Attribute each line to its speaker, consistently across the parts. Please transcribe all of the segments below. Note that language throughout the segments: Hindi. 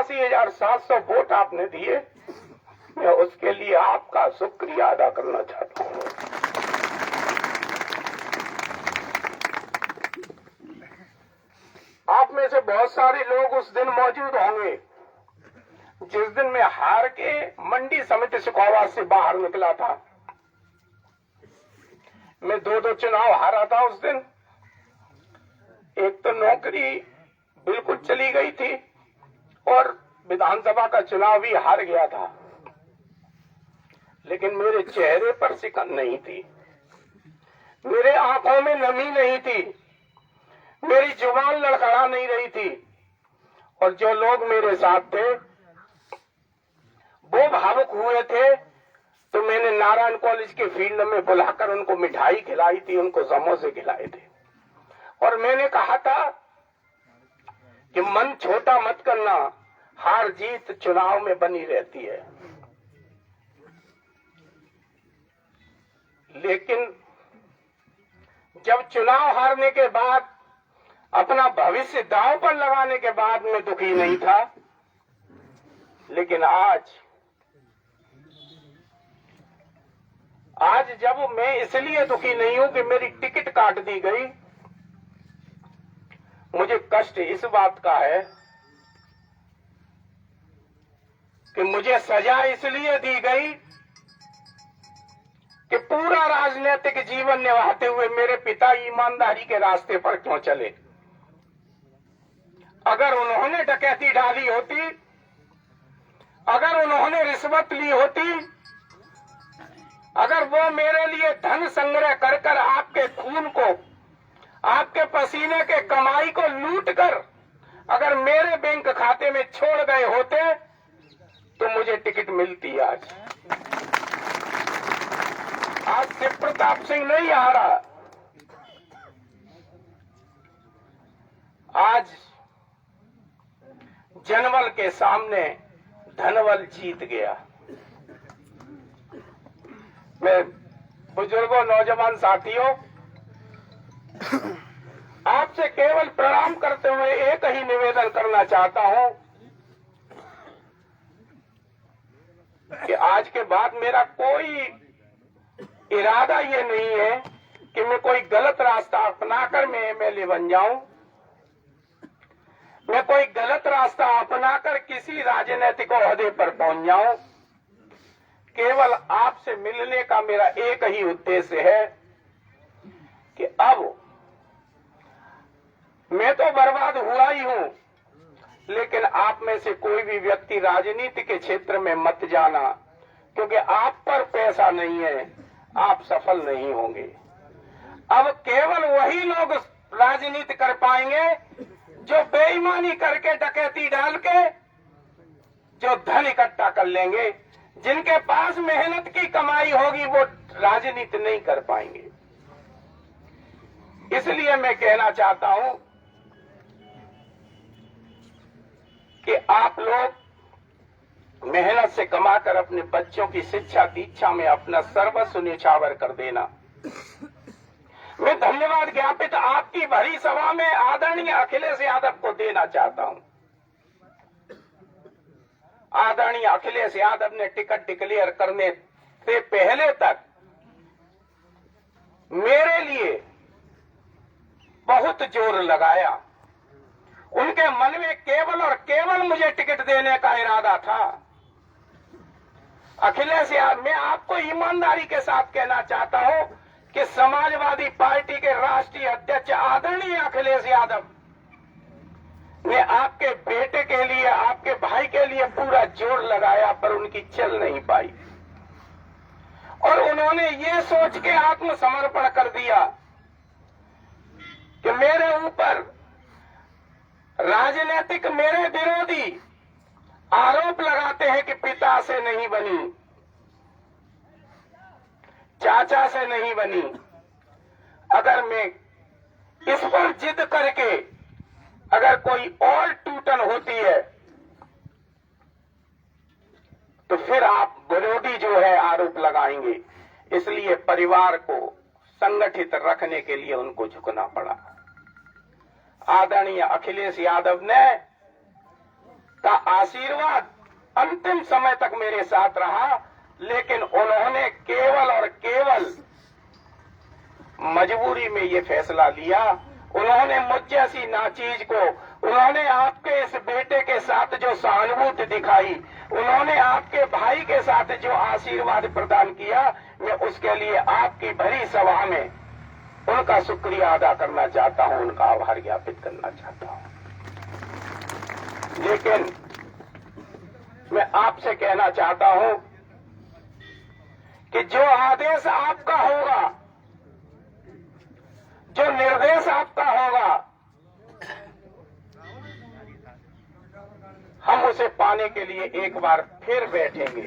Speaker 1: 88,700 वोट आपने दिए, मैं उसके लिए आपका शुक्रिया अदा करना चाहता हूँ। आप में से बहुत सारे लोग उस दिन मौजूद होंगे जिस दिन मैं हार के मंडी समिति सिकोवा से बाहर निकला था। मैं दो चुनाव हारा था उस दिन। एक तो नौकरी बिल्कुल चली गई थी और विधानसभा का चुनाव भी हार गया था, लेकिन मेरे चेहरे पर सिकन नहीं थी, मेरे आंखों में नमी नहीं थी, मेरी जुबान लड़खड़ा नहीं रही थी, और जो लोग मेरे साथ थे वो भावुक हुए थे। तो मैंने नारायण कॉलेज के फील्ड में बुलाकर उनको मिठाई खिलाई थी, उनको समोसे खिलाए थे, और मैंने कहा था कि मन छोटा मत करना, हार जीत चुनाव में बनी रहती है। लेकिन जब चुनाव हारने के बाद, अपना भविष्य दांव पर लगाने के बाद मैं दुखी नहीं था, लेकिन आज जब मैं इसलिए दुखी नहीं हूं कि मेरी टिकट काट दी गई, मुझे कष्ट इस बात का है कि मुझे सजा इसलिए दी गई कि पूरा राजनीतिक जीवन निभाते हुए मेरे पिता ईमानदारी के रास्ते पर क्यों चले। अगर उन्होंने डकैती डाली होती, अगर उन्होंने रिश्वत ली होती, अगर वो मेरे लिए धन संग्रह कर कर आपके खून को, आपके पसीने के कमाई को लूट कर अगर मेरे बैंक खाते में छोड़ गए होते तो मुझे टिकट मिलती। आज शिव प्रताप सिंह नहीं हारा, आज जनबल के सामने धनबल जीत गया। मैं बुजुर्गों, नौजवान साथियों, आपसे केवल प्रणाम करते हुए एक ही निवेदन करना चाहता हूं कि आज के बाद मेरा कोई इरादा ये नहीं है कि मैं कोई गलत रास्ता अपनाकर मैं एमएलए बन जाऊं, मैं कोई गलत रास्ता अपनाकर किसी राजनीतिक ओहदे पर पहुंच जाऊं। केवल आपसे मिलने का मेरा एक ही उद्देश्य है कि अब मैं तो बर्बाद हुआ ही हूं, लेकिन आप में से कोई भी व्यक्ति राजनीति के क्षेत्र में मत जाना, क्योंकि आप पर पैसा नहीं है, आप सफल नहीं होंगे। अब केवल वही लोग राजनीति कर पाएंगे जो बेईमानी करके, डकैती डाल के जो धन इकट्ठा कर लेंगे। जिनके पास मेहनत की कमाई होगी वो राजनीति नहीं कर पाएंगे। इसलिए मैं कहना चाहता हूं कि आप लोग मेहनत से कमाकर अपने बच्चों की शिक्षा दीक्षा में अपना सर्वस्व न्यौछावर कर देना। मैं धन्यवाद ज्ञापित आपकी भरी सभा में आदरणीय अखिलेश यादव को देना चाहता हूं। आदरणीय अखिलेश यादव ने टिकट डिक्लेयर करने से पहले तक मेरे लिए बहुत जोर लगाया। उनके मन में केवल और केवल मुझे टिकट देने का इरादा था। अखिलेश यादव, मैं आपको ईमानदारी के साथ कहना चाहता हूं कि समाजवादी पार्टी के राष्ट्रीय अध्यक्ष आदरणीय अखिलेश यादव ने आपके बेटे के लिए, आपके भाई के लिए पूरा जोर लगाया, पर उनकी चल नहीं पाई और उन्होंने ये सोच के आत्मसमर्पण कर दिया कि मेरे ऊपर राजनीतिक, मेरे विरोधी आरोप लगाते हैं कि पिता से नहीं बनी, चाचा से नहीं बनी। अगर मैं इस पर जिद करके अगर कोई और टूटन होती है तो फिर आप विरोधी जो है आरोप लगाएंगे। इसलिए परिवार को संगठित रखने के लिए उनको झुकना पड़ा। आदरणीय अखिलेश यादव ने का आशीर्वाद अंतिम समय तक मेरे साथ रहा, लेकिन उन्होंने केवल और केवल मजबूरी में ये फैसला लिया। उन्होंने मुझ जैसी नाचीज को, उन्होंने आपके इस बेटे के साथ जो सहानुभूति दिखाई, उन्होंने आपके भाई के साथ जो आशीर्वाद प्रदान किया, मैं उसके लिए आपकी भरी सभा में उनका शुक्रिया अदा करना चाहता हूं, उनका आभार ज्ञापित करना चाहता हूं। लेकिन मैं आपसे कहना चाहता हूं कि जो आदेश आपका होगा, जो निर्देश आपका होगा, हम उसे पाने के लिए एक बार फिर बैठेंगे।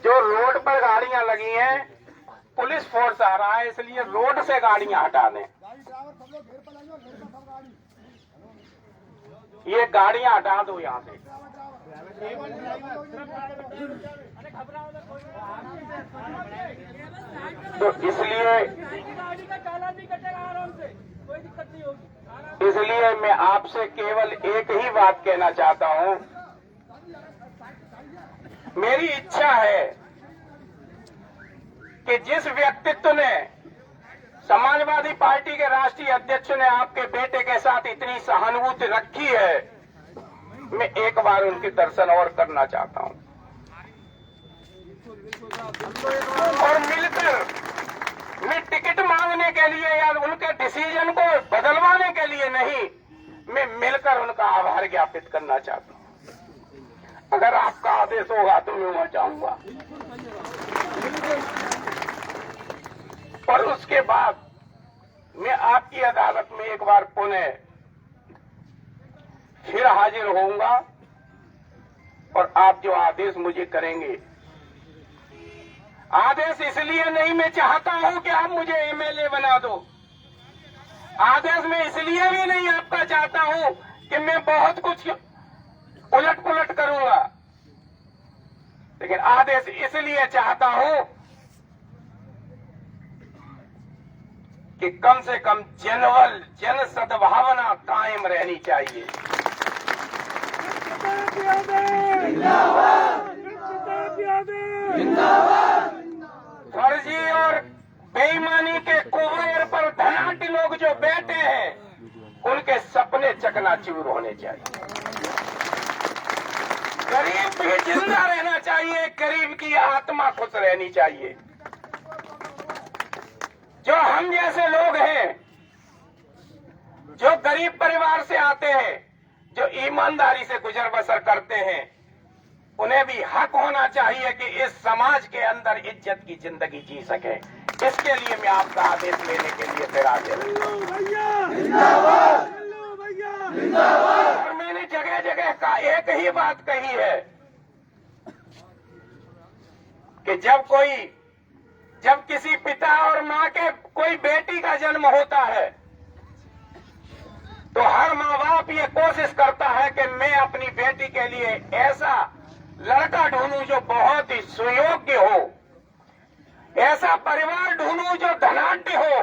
Speaker 1: जो रोड पर गाड़ियां लगी हैं, पुलिस फोर्स आ रहा है, इसलिए रोड से गाड़ियां हटा दें। ये गाड़ियां हटा दो यहां से। तो इसलिए मैं आपसे केवल एक ही बात कहना चाहता हूं। मेरी इच्छा है कि जिस व्यक्तित्व ने, समाजवादी पार्टी के राष्ट्रीय अध्यक्ष ने आपके बेटे के साथ इतनी सहानुभूति रखी है, मैं एक बार उनके दर्शन और करना चाहता हूं और मिलकर, मैं टिकट मांगने के लिए या उनके डिसीजन को बदलवाने के लिए नहीं, मैं मिलकर उनका आभार ज्ञापित करना चाहता हूं। अगर आपका आदेश होगा तो मैं वहां जाऊंगा। और उसके बाद मैं आपकी अदालत में एक बार पुनः फिर हाजिर होऊंगा और आप जो आदेश मुझे करेंगे, आदेश इसलिए नहीं मैं चाहता हूं कि आप मुझे एमएलए बना दो, आदेश मैं इसलिए भी नहीं आपका चाहता हूं कि मैं बहुत कुछ उलट पुलट करूंगा, लेकिन आदेश इसलिए चाहता हूं कि कम से कम जन सद्भावना कायम रहनी चाहिए। फर्जी और बेईमानी के कुबेर पर धनाढ्य लोग जो बैठे हैं, उनके सपने चकनाचूर होने चाहिए। गरीब भी जिंदा रहना चाहिए, गरीब की आत्मा खुश रहनी चाहिए। जो हम जैसे लोग हैं, जो गरीब परिवार से आते हैं, जो ईमानदारी से गुजर बसर करते हैं, उन्हें भी हक होना चाहिए कि इस समाज के अंदर इज्जत की जिंदगी जी सके। इसके लिए मैं आपका आदेश लेने के लिए फिर हाजिर हूं। और मैंने जगह जगह का एक ही बात कही है कि जब किसी पिता और माँ के कोई बेटी का जन्म होता है, तो हर माँ बाप ये कोशिश करता है कि मैं अपनी बेटी के लिए ऐसा लड़का ढूंढूं जो बहुत ही सुयोग्य हो, ऐसा परिवार ढूंढूं जो धनाढ्य हो,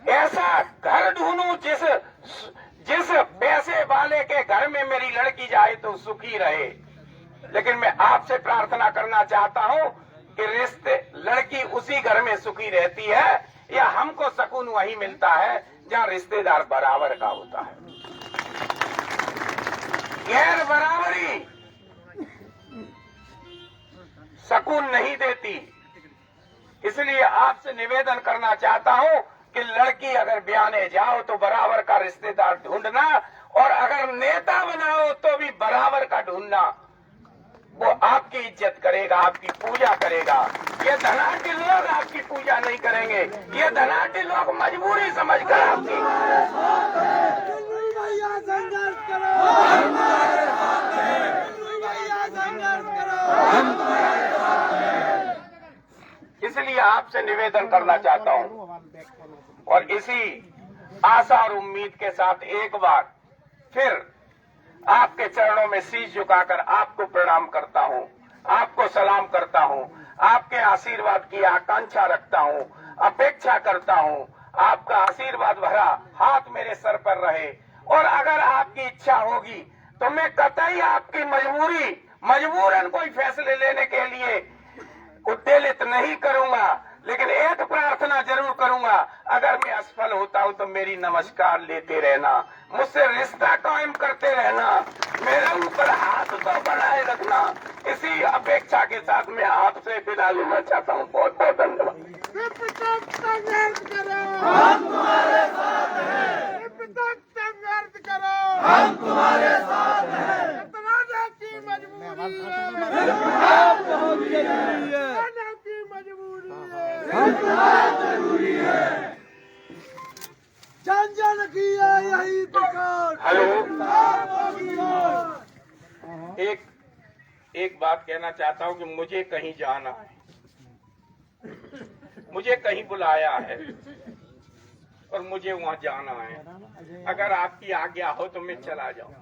Speaker 1: ऐसा घर ढूंढूं जिस पैसे वाले के घर में मेरी लड़की जाए तो सुखी रहे। लेकिन मैं आपसे प्रार्थना करना चाहता हूं कि लड़की उसी घर में सुखी रहती है, या हमको सुकून वही मिलता है जहां रिश्तेदार बराबर का होता है। गैर बराबरी सुकून नहीं देती। इसलिए आपसे निवेदन करना चाहता हूं कि लड़की अगर ब्याने जाओ तो बराबर का रिश्तेदार ढूंढना, और अगर नेता बनाओ तो भी बराबर का ढूंढना। वो आपकी इज्जत करेगा, आपकी पूजा करेगा। ये धनाढ्य लोग आपकी पूजा नहीं करेंगे, ये धनाढ्य लोग मजबूरी समझकर आपकी। इसलिए आपसे निवेदन करना चाहता हूं, और इसी आशा और उम्मीद के साथ एक बार फिर आपके चरणों में शीश झुकाकर आपको प्रणाम करता हूँ, आपको सलाम करता हूँ, आपके आशीर्वाद की आकांक्षा रखता हूँ, अपेक्षा करता हूँ। आपका आशीर्वाद भरा हाथ मेरे सर पर रहे, और अगर आपकी इच्छा होगी तो मैं कतई आपकी मजबूरन कोई फैसले लेने के लिए उद्वेलित नहीं करूंगा, लेकिन एक प्रार्थना जरूर करूंगा, अगर मैं असफल होता हूं तो मेरी नमस्कार लेते रहना, मुझसे रिश्ता कायम करते रहना, मेरे ऊपर हाथ तो बनाए रखना। इसी अपेक्षा के साथ मैं आपसे विदा लेना चाहता हूं। बहुत बहुत धन्यवाद।
Speaker 2: संघर्ष करो, हम तुम्हारे साथ हैं। संघर्ष करो, हम तुम्हारे साथ हैं। इतना की मजबूरी है, जन जन की है यही पुकार।
Speaker 1: हेलो, एक बात कहना चाहता हूं कि मुझे कहीं जाना है, मुझे कहीं बुलाया है और मुझे वहां जाना है। अगर आपकी आज्ञा हो तो मैं चला जाऊं।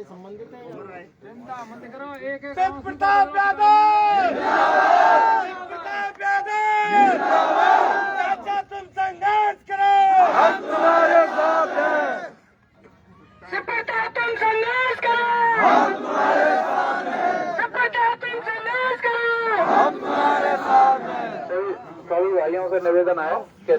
Speaker 2: संबंधित है।
Speaker 3: प्रताप चाचा तुम संघर्ष करो, हम तुम्हारे साथ हैं।
Speaker 1: तुम संघर्ष करो,
Speaker 3: हम तुम्हारे साथ हैं।
Speaker 1: तुम संघर्ष करो।
Speaker 3: हम तुम्हारे साथ हैं।
Speaker 4: सभी भाइयों से निवेदन है कि